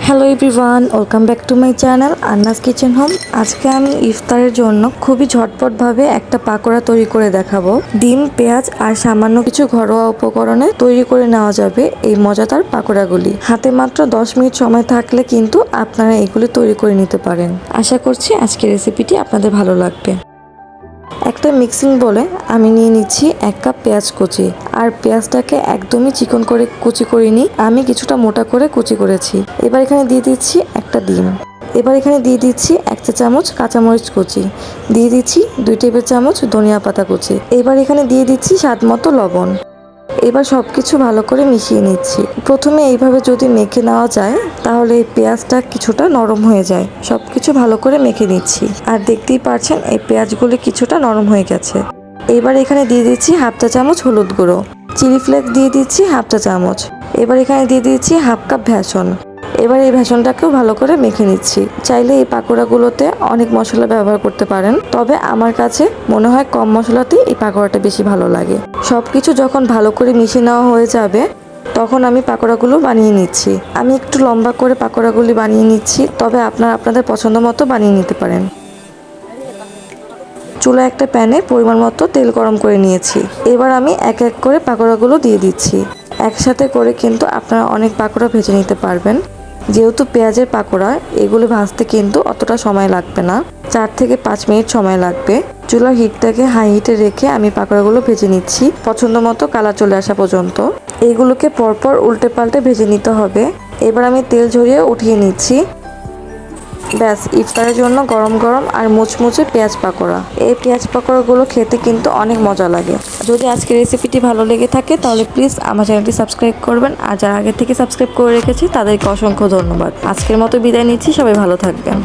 Hello everyone, welcome back to my channel Anna's kitchen home. আজকে আমি ইফতারের জন্য খুবই ঝটপটভাবে একটা পাকোড়া তৈরি করে দেখাবো। ডিম, পেঁয়াজ আর সামান্য কিছু ঘরোয়া উপকরণে তৈরি করে নেওয়া যাবে এই মজাদার পাকোড়াগুলি। হাতে মাত্র 10 মিনিট সময় থাকলে কিন্তু আপনারা এগুলি তৈরি করে নিতে পারেন। আশা করছি আজকের রেসিপিটি আপনাদের ভালো লাগবে। একটা মিক্সিং বলে আমি নিয়ে নিচ্ছি 1 কাপ পেঁয়াজ কুচি। আর পেঁয়াজটাকে একদমই চিকন করে কুচি করিনি, আমি কিছুটা মোটা করে কুচি করেছি। এবার এখানে দিয়ে দিচ্ছি একটা ডিম। এবার এখানে দিয়ে দিচ্ছি 1 চা চামচ কাঁচামরিচ কুচি, দিয়ে দিচ্ছি 2 টেবিল চামচ ধনিয়া পাতা কুচি। এবার এখানে দিয়ে দিচ্ছি স্বাদ মতো লবণ। এবার সবকিছু ভালো করে মিশিয়ে নিচ্ছি। প্রথমে এইভাবে যদি মেখে নেওয়া যায় তাহলে এই পেঁয়াজটা কিছুটা নরম হয়ে যায়। সবকিছু ভালো করে মেখে নিচ্ছি। আর দেখতেই পাচ্ছেন এই পেঁয়াজগুলো কিছুটা নরম হয়ে গেছে। এবার এখানে দিয়ে দিচ্ছি 1/2 চা চামচ হলুদ গুঁড়ো, চিলি ফ্লেক্স দিয়ে দিচ্ছি 1/2 চা চামচ। এবার এখানে দিয়ে দিচ্ছি 1/2 কাপ বেসন। এবার এই বেসনটাকেও ভালো করে মেখে নিচ্ছি। চাইলে এই পাকোড়াগুলোতে অনেক মশলা ব্যবহার করতে পারেন, তবে আমার কাছে মনে হয় কম মশলাতেই এই পাকোড়াটা বেশি ভালো লাগে। সবকিছু যখন ভালো করে মিশিয়ে নেওয়া হয়ে যাবে তখন আমি পাকোড়াগুলো বানিয়ে নিচ্ছি। আমি একটু লম্বা করে পাকোড়াগুলি বানিয়ে নিচ্ছি, তবে আপনারা আপনাদের পছন্দ মতো বানিয়ে নিতে পারেন। চুলায় একটা প্যানে পরিমাণ মতো তেল গরম করে নিয়েছি। এবার আমি এক এক করে পাকোড়াগুলো দিয়ে দিচ্ছি। একসাথে করে কিন্তু আপনারা অনেক পাকোড়া ভেজে নিতে পারবেন। যেহেতু পেঁয়াজের পাকোড়া, এগুলো ভাজতে কিন্তু অতটা সময় লাগবে না, 4 থেকে 5 মিনিট সময় লাগবে। চুলার হিটটাকে হাই হিটে রেখে আমি পাকোড়াগুলো ভেজে নিচ্ছি পছন্দ মতো কালার চলে আসা পর্যন্ত। এইগুলোকে পরপর উল্টে পাল্টে ভেজে নিতে হবে। এবার আমি তেল ঝরিয়ে উঠিয়ে নিচ্ছি। ব্যাস, ইফতারের জন্য গরম গরম আর মুচমুচে পেঁয়াজ পাকোড়া। এই পেঁয়াজ পাকোড়াগুলো খেতে কিন্তু অনেক মজা লাগে। যদি আজকের রেসিপিটি ভালো লেগে থাকে তাহলে প্লিজ আমার চ্যানেলটি সাবস্ক্রাইব করবেন। আর যারা আগে থেকে সাবস্ক্রাইব করে রেখেছি তাদেরকে অসংখ্য ধন্যবাদ। আজকের মতো বিদায় নিচ্ছি, সবাই ভালো থাকবেন।